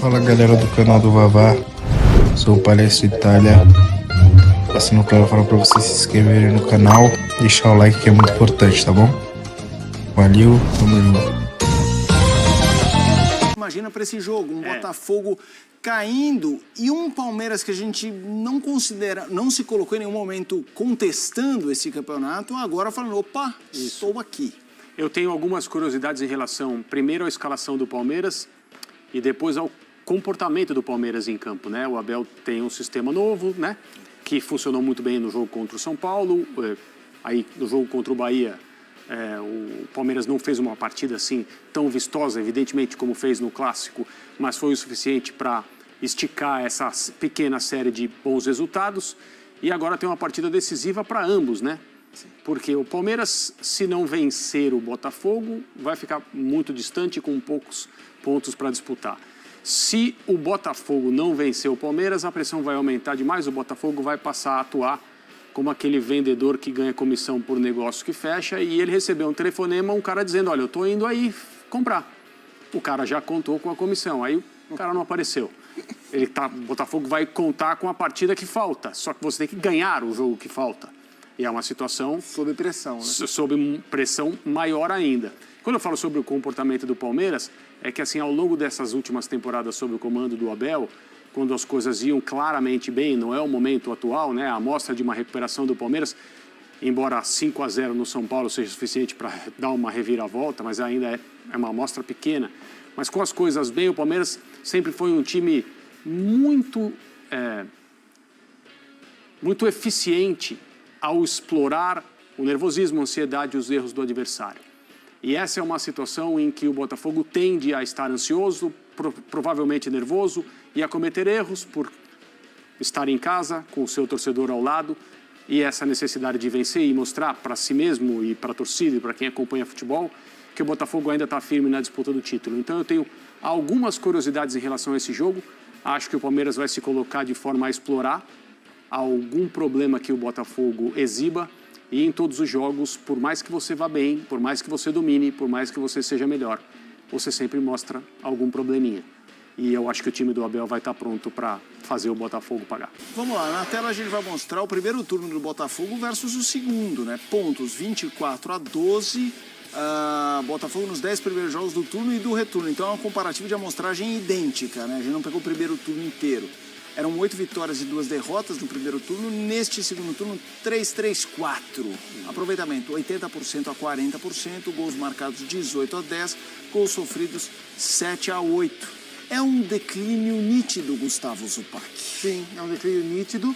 Fala galera do canal do Vavá, sou o Palestra Itália. Passando claro, falar pra vocês se inscreverem no canal, deixar o like que é muito importante, tá bom? Valeu, tamo junto. Imagina para esse jogo, um Botafogo caindo e um Palmeiras que a gente não considera, não se colocou em nenhum momento contestando esse campeonato, agora falando, opa, estou aqui. Eu tenho algumas curiosidades em relação, primeiro, à escalação do Palmeiras e depois ao comportamento do Palmeiras em campo, né? O Abel tem um sistema novo, né? Que funcionou muito bem no jogo contra o São Paulo, aí no jogo contra o Bahia, o Palmeiras não fez uma partida assim tão vistosa, evidentemente, como fez no Clássico, mas foi o suficiente para esticar essa pequena série de bons resultados e agora tem uma partida decisiva para ambos, né? Porque o Palmeiras, se não vencer o Botafogo, vai ficar muito distante com poucos pontos para disputar. Se o Botafogo não vencer o Palmeiras, a pressão vai aumentar demais, o Botafogo vai passar a atuar como aquele vendedor que ganha comissão por negócio que fecha e ele recebeu um telefonema, um cara dizendo, olha, eu estou indo aí comprar. O cara já contou com a comissão, aí o cara não apareceu. O Botafogo vai contar com a partida que falta, só que você tem que ganhar o jogo que falta. E é uma situação... Sob pressão, né? Sob pressão maior ainda. Quando eu falo sobre o comportamento do Palmeiras, é que assim, ao longo dessas últimas temporadas sob o comando do Abel, quando as coisas iam claramente bem, não é o momento atual, né? A amostra de uma recuperação do Palmeiras, embora 5-0 no São Paulo seja suficiente para dar uma reviravolta, mas ainda é uma amostra pequena. Mas com as coisas bem, o Palmeiras sempre foi um time muito eficiente ao explorar o nervosismo, a ansiedade e os erros do adversário. E essa é uma situação em que o Botafogo tende a estar ansioso, provavelmente nervoso, e a cometer erros por estar em casa, com o seu torcedor ao lado, e essa necessidade de vencer e mostrar para si mesmo e para a torcida e para quem acompanha futebol, que o Botafogo ainda está firme na disputa do título. Então eu tenho algumas curiosidades em relação a esse jogo. Acho que o Palmeiras vai se colocar de forma a explorar algum problema que o Botafogo exiba e em todos os jogos, por mais que você vá bem, por mais que você domine, por mais que você seja melhor, você sempre mostra algum probleminha. E eu acho que o time do Abel vai estar pronto para fazer o Botafogo pagar. Vamos lá, na tela a gente vai mostrar o primeiro turno do Botafogo versus o segundo, né? Pontos 24-12, Botafogo nos 10 primeiros jogos do turno e do retorno. Então é uma comparativa de amostragem idêntica, né? A gente não pegou o primeiro turno inteiro. Eram 8 vitórias e 2 derrotas no primeiro turno. Neste segundo turno, 3-3-4. Aproveitamento 80% a 40%. Gols marcados 18-10. Gols sofridos 7-8. É um declínio nítido, Gustavo Zupac. Sim, é um declínio nítido.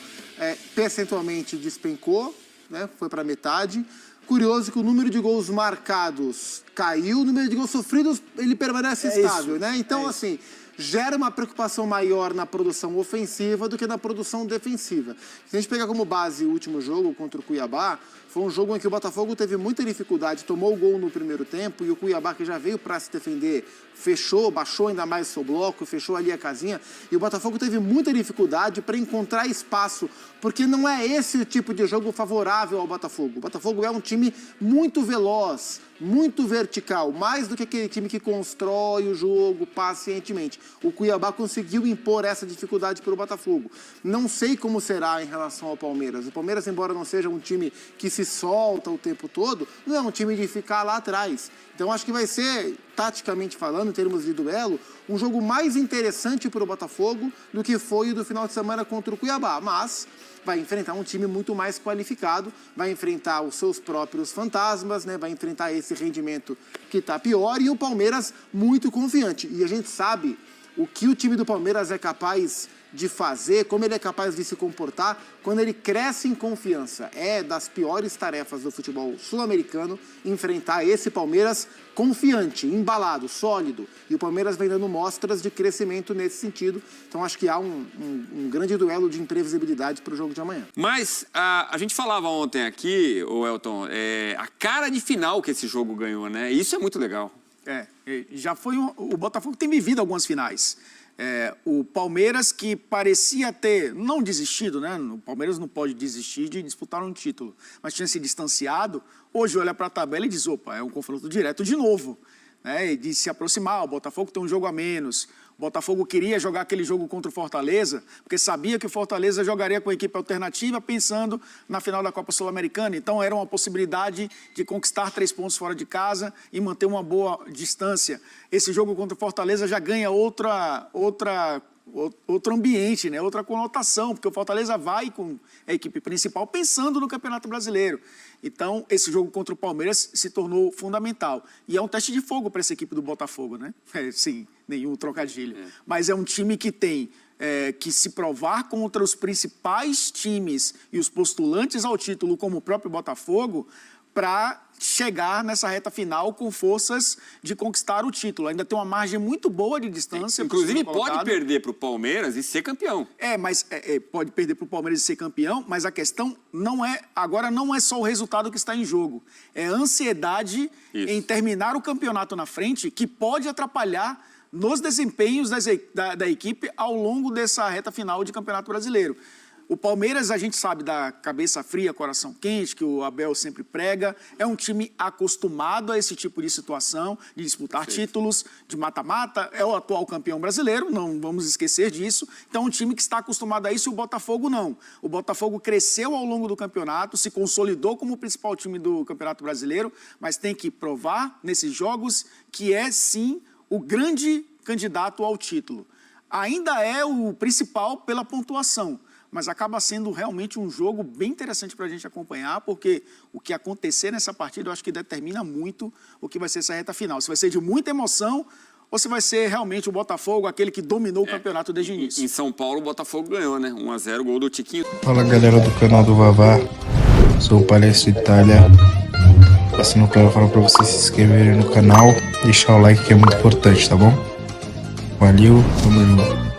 Percentualmente despencou, né? Foi para metade. Curioso que o número de gols marcados caiu, o número de gols sofridos ele permanece estável, né? Então, assim, gera uma preocupação maior na produção ofensiva do que na produção defensiva. Se a gente pegar como base o último jogo contra o Cuiabá, foi um jogo em que o Botafogo teve muita dificuldade, tomou o gol no primeiro tempo e o Cuiabá, que já veio para se defender, fechou, baixou ainda mais o seu bloco, fechou ali a casinha, e o Botafogo teve muita dificuldade para encontrar espaço, porque não é esse o tipo de jogo favorável ao Botafogo. O Botafogo é um time muito veloz, muito vertical, mais do que aquele time que constrói o jogo pacientemente. O Cuiabá conseguiu impor essa dificuldade para o Botafogo. Não sei como será em relação ao Palmeiras. O Palmeiras, embora não seja um time que se solta o tempo todo, não é um time de ficar lá atrás. Então acho que vai ser, taticamente falando, em termos de duelo, um jogo mais interessante para o Botafogo do que foi o do final de semana contra o Cuiabá. Mas vai enfrentar um time muito mais qualificado, vai enfrentar os seus próprios fantasmas, né? Vai enfrentar esse rendimento que está pior e o Palmeiras muito confiante. E a gente sabe o que o time do Palmeiras é capaz de fazer, como ele é capaz de se comportar quando ele cresce em confiança. É das piores tarefas do futebol sul-americano enfrentar esse Palmeiras confiante, embalado, sólido. E o Palmeiras vem dando mostras de crescimento nesse sentido. Então acho que há um grande duelo de imprevisibilidade para o jogo de amanhã. Mas a gente falava ontem aqui, o Elton, a cara de final que esse jogo ganhou, né? Isso é muito legal. Já foi o Botafogo tem vivido algumas finais. O Palmeiras, que parecia ter não desistido, né? O Palmeiras não pode desistir de disputar um título, mas tinha se distanciado. Hoje olha para a tabela e diz, opa, é um confronto direto de novo, né? E de se aproximar, o Botafogo tem um jogo a menos. O Botafogo queria jogar aquele jogo contra o Fortaleza, porque sabia que o Fortaleza jogaria com a equipe alternativa, pensando na final da Copa Sul-Americana. Então, era uma possibilidade de conquistar 3 pontos fora de casa e manter uma boa distância. Esse jogo contra o Fortaleza já ganha outro ambiente, né? Outra conotação, porque o Fortaleza vai com a equipe principal pensando no Campeonato Brasileiro. Então, esse jogo contra o Palmeiras se tornou fundamental. E é um teste de fogo para essa equipe do Botafogo, né? Sim, nenhum trocadilho. Mas é um time que tem que se provar contra os principais times e os postulantes ao título, como o próprio Botafogo, para chegar nessa reta final com forças de conquistar o título. Ainda tem uma margem muito boa de distância. Inclusive pode perder para o Palmeiras e ser campeão. Mas pode perder para o Palmeiras e ser campeão, mas a questão agora não é só o resultado que está em jogo. É a ansiedade em terminar o campeonato na frente, que pode atrapalhar nos desempenhos da equipe ao longo dessa reta final de Campeonato Brasileiro. O Palmeiras, a gente sabe da cabeça fria, coração quente, que o Abel sempre prega. É um time acostumado a esse tipo de situação, de disputar títulos de mata-mata. É o atual campeão brasileiro, não vamos esquecer disso. Então, é um time que está acostumado a isso e o Botafogo não. O Botafogo cresceu ao longo do campeonato, se consolidou como o principal time do Campeonato Brasileiro, mas tem que provar nesses jogos que é, sim, o grande candidato ao título. Ainda é o principal pela pontuação, mas acaba sendo realmente um jogo bem interessante para a gente acompanhar, porque o que acontecer nessa partida eu acho que determina muito o que vai ser essa reta final. Se vai ser de muita emoção ou se vai ser realmente o Botafogo, aquele que dominou o campeonato desde o início. Em São Paulo, o Botafogo ganhou, né? 1-0, gol do Tiquinho. Fala galera do canal do Vavá, sou o Palestra Itália. Passando claro, falo para vocês se inscreverem no canal, deixar o like que é muito importante, tá bom? Valeu, tamo junto.